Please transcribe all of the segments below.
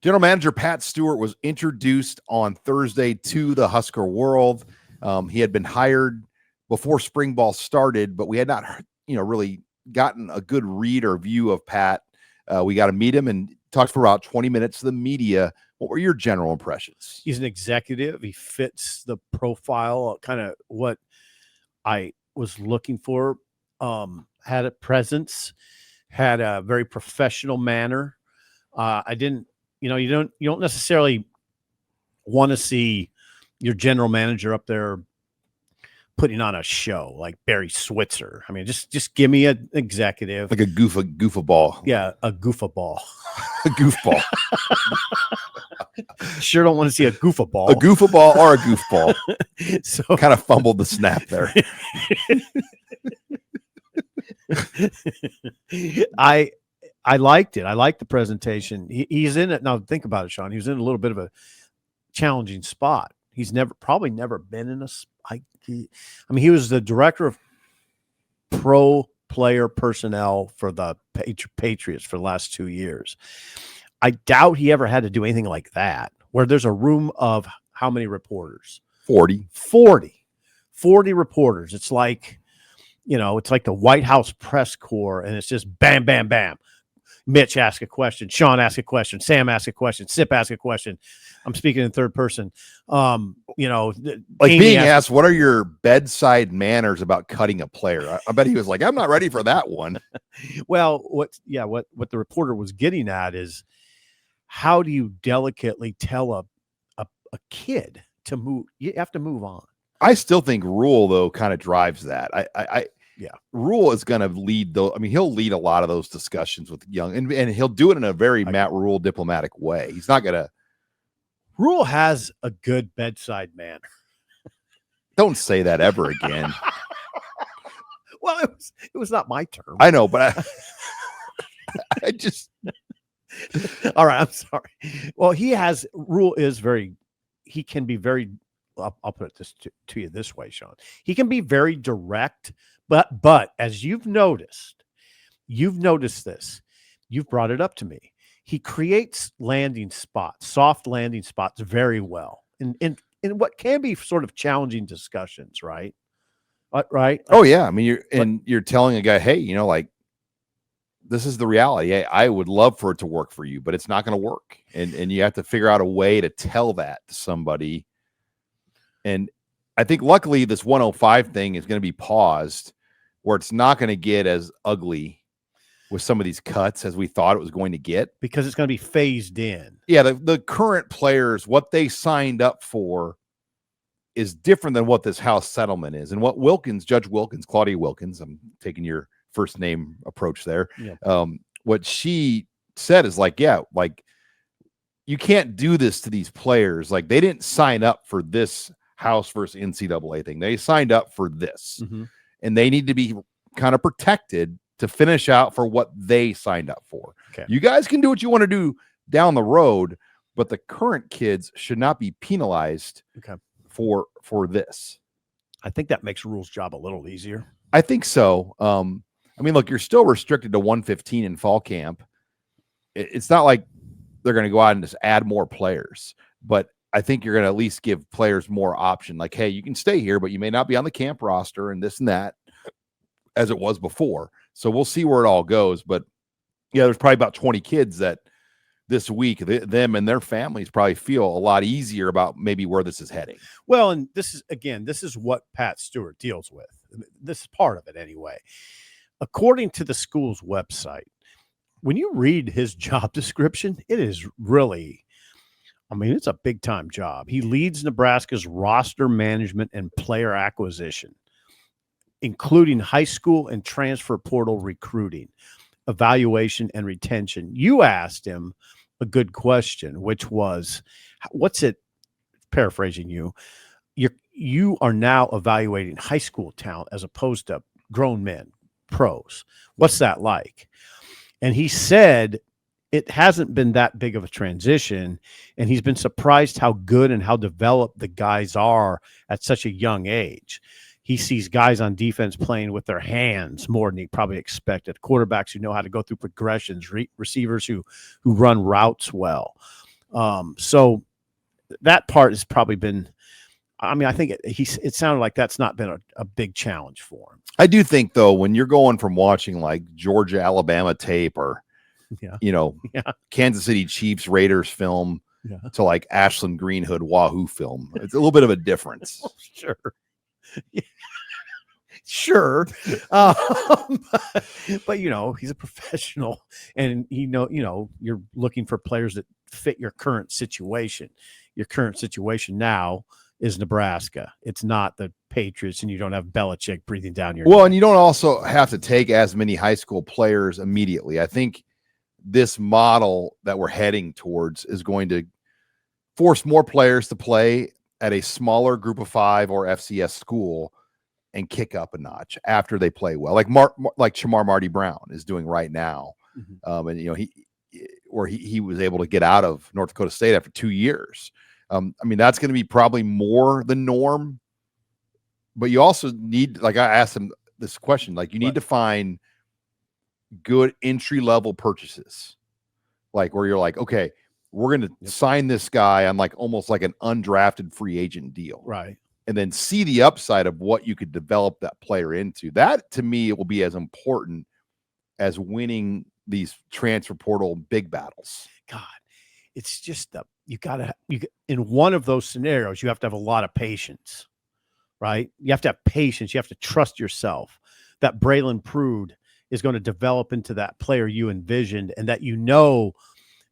General Manager Pat Stewart was introduced on Thursday to the Husker world. He had been hired before spring ball started, but we had not, really gotten a good read or view of Pat. We got to meet him and talked for about 20 minutes to the media. What were your general impressions? He's an executive. He fits the profile, kind of what I was looking for. Had a presence, had a very professional manner. I didn't, you don't necessarily want to see your general manager up there putting on a show like Barry Switzer. I mean, just give me an executive, like a goofball. Yeah, a goofball. A goofball. Sure don't want to see a goofball. A goofball or a goofball. So kind of fumbled the snap there. I liked it. I liked the presentation. He's in it now. Think about it, Sean. He was in a little bit of a challenging spot. He's probably never been in a. He was the director of pro player personnel for the Patriots for the last 2 years. I doubt he ever had to do anything like that, where there's a room of how many reporters? 40 reporters. It's like, it's like the White House press corps, and it's just bam, bam, bam. Mitch asked a question. Sean asked a question. Sam asked a question. Sip asked a question. I'm speaking in third person. Like Amy being asked, what are your bedside manners about cutting a player? I bet he was like, I'm not ready for that one. Well, what the reporter was getting at is, how do you delicately tell a kid to move? You have to move on. I still think Rule, though, kind of drives that. Yeah. Rule is going to lead, though. I mean, he'll lead a lot of those discussions with young, and he'll do it in a very Matt Rule diplomatic way. He's not going to. Rule has a good bedside manner. Don't say that ever again. Well, it was not my term. I know, but I just. All right, I'm sorry. Well, Rule is very. He can be very. I'll put this to you this way, Sean. He can be very direct. But as you've noticed this, you've brought it up to me. He creates landing spots, soft landing spots very well in what can be sort of challenging discussions, right? Right? Oh yeah. I mean, you're telling a guy, hey, this is the reality. Hey, I would love for it to work for you, but it's not going to work. And you have to figure out a way to tell that to somebody. And I think luckily this 105 thing is going to be paused, where it's not going to get as ugly with some of these cuts as we thought it was going to get. Because it's going to be phased in. Yeah, the current players, what they signed up for is different than what this House settlement is. And what Claudia Wilkins, I'm taking your first name approach there. Yeah. What she said is like, you can't do this to these players. Like, they didn't sign up for this House versus NCAA thing. They signed up for this. Mm-hmm. And they need to be kind of protected to finish out for what they signed up for. Okay. You guys can do what you want to do down the road, but the current kids should not be penalized for this. I think that makes Rule's job a little easier. I think so. Look, you're still restricted to 115 in fall camp. It's not like they're going to go out and just add more players, but I think you're going to at least give players more option. Like, hey, you can stay here, but you may not be on the camp roster and this and that, as it was before. So we'll see where it all goes. But yeah, there's probably about 20 kids that this week, them and their families probably feel a lot easier about maybe where this is heading. Well, and this is what Pat Stewart deals with. This is part of it anyway. According to the school's website, when you read his job description, it is really, it's a big time job. He leads Nebraska's roster management and player acquisition, including high school and transfer portal recruiting, evaluation, and retention. You asked him a good question, which was, paraphrasing you are now evaluating high school talent as opposed to grown men, pros. What's that like? And he said it hasn't been that big of a transition, and he's been surprised how good and how developed the guys are at such a young age. He sees guys on defense playing with their hands more than he probably expected. Quarterbacks who know how to go through progressions, receivers who run routes well. So that part has probably been. I mean, I think it sounded like that's not been a big challenge for him. I do think though, when you're going from watching like Georgia, Alabama tape or Yeah. Kansas City Chiefs, Raiders film to like Ashland Greenhood, Wahoo film, it's a little bit of a difference. Sure. Yeah. Sure. But he's a professional and you're looking for players that fit your current situation. Your current situation now is Nebraska. It's not the Patriots, and you don't have Belichick breathing down your neck. And you don't also have to take as many high school players immediately. I think this model that we're heading towards is going to force more players to play at a smaller group of 5 or FCS school and kick up a notch after they play well, like Shamar Marty Brown is doing right now. And he was able to get out of North Dakota State after 2 years. I mean, that's going to be probably more the norm, but you also need, like I asked him this question, like you need to find good entry-level purchases, like where you're like, okay, we're going to sign this guy on like almost like an undrafted free agent deal. Right. And then see the upside of what you could develop that player into. That to me, it will be as important as winning these transfer portal big battles. God, it's just in one of those scenarios, you have to have a lot of patience, right? You have to have patience. You have to trust yourself that Braylon Prude is going to develop into that player you envisioned, and that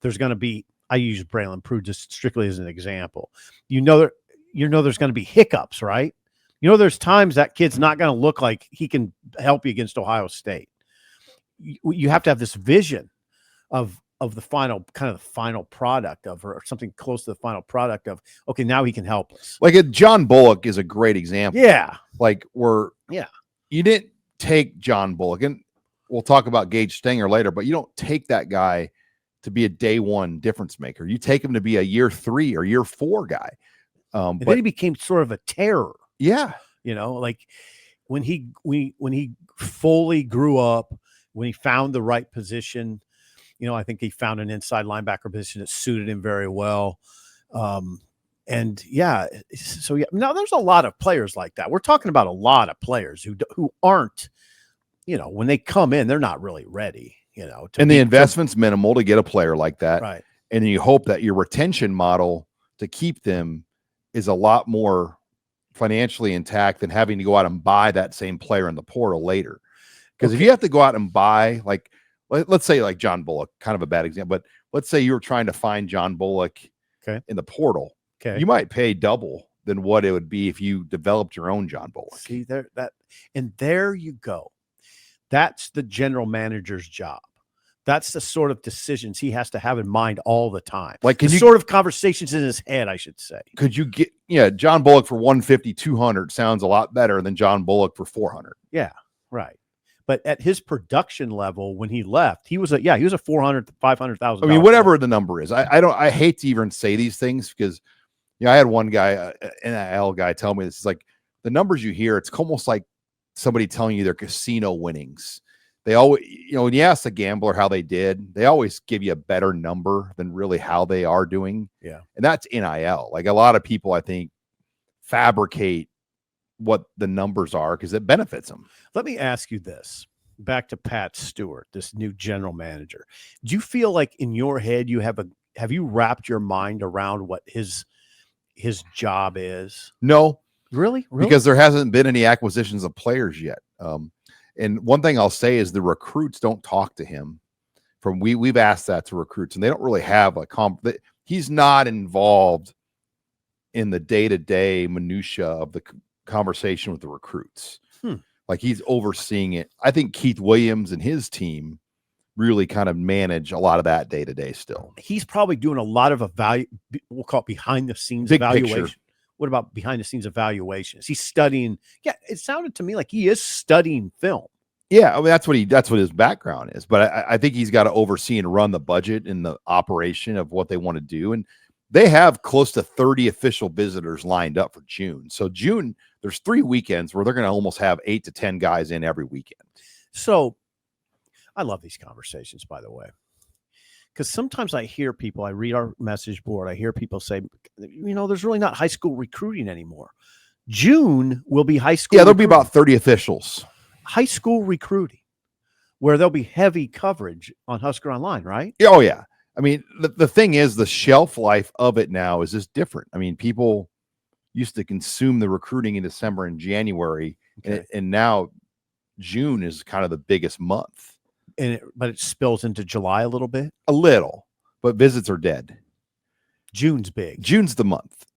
there's going to be. I use Braylon Prude just strictly as an example. There's going to be hiccups, right? There's times that kid's not going to look like he can help you against Ohio State. You have to have this vision of the final product or something close to the final product of, okay, now he can help us. Like John Bullock is a great example. Yeah. Like you didn't take John Bullock, and we'll talk about Gage Stenger later, but you don't take that guy to be a day one difference maker. You take him to be a year 3 or year 4 guy. But then he became sort of a terror. Yeah. Like when he fully grew up, when he found the right position, I think he found an inside linebacker position that suited him very well. Now there's a lot of players like that. We're talking about a lot of players who aren't, when they come in, they're not really ready, and the investment's minimal to get a player like that. Right. And you hope that your retention model to keep them is a lot more financially intact than having to go out and buy that same player in the portal later. Because if you have to go out and buy, like, let's say like John Bullock, kind of a bad example, but let's say you were trying to find John Bullock in the portal. Okay. You might pay double than what it would be if you developed your own John Bullock. See there you go. That's the general manager's job. That's the sort of decisions he has to have in mind all the time. Like sort of conversations in his head, I should say. Could you get, John Bullock for 150, 200 sounds a lot better than John Bullock for 400. Yeah, right. But at his production level, when he left, he was a $400,000, $500,000. I mean, whatever the number is. I hate to even say these things because, I had one guy, an NIL guy, tell me this is like the numbers you hear. It's almost like somebody telling you their casino winnings. They always, when you ask the gambler how they did, they always give you a better number than really how they are doing. Yeah. And that's NIL. Like a lot of people, I think, fabricate what the numbers are because it benefits them. Let me ask you this. Back to Pat Stewart, this new general manager. Do you feel like in your head have you wrapped your mind around what his job is? No. Really? Because there hasn't been any acquisitions of players yet. And one thing I'll say is the recruits don't talk to him. We've asked that to recruits, and they don't really have he's not involved in the day-to-day minutia of the conversation with the recruits. Like he's overseeing it. I think Keith Williams and his team really kind of manage a lot of that day-to-day still. He's probably doing a lot of we'll call it behind-the-scenes evaluation. Picture. What about behind-the-scenes evaluation? Is he studying? Yeah, it sounded to me like he is studying film. Yeah, I mean that's what his background is. But I think he's got to oversee and run the budget and the operation of what they want to do. And they have close to 30 official visitors lined up for June. So June, there's 3 weekends where they're going to almost have 8 to 10 guys in every weekend. So I love these conversations, by the way, Because sometimes I hear people, I read our message board, I hear people say, there's really not high school recruiting anymore. June will be high school. Yeah, there'll be about 30 officials. High school recruiting, where there'll be heavy coverage on Husker Online, right? Oh, yeah. I mean, the thing is, the shelf life of it now is just different. I mean, people used to consume the recruiting in December and January, and now June is kind of the biggest month. But it spills into July a little bit? A little, but visits are dead. June's big. June's the month.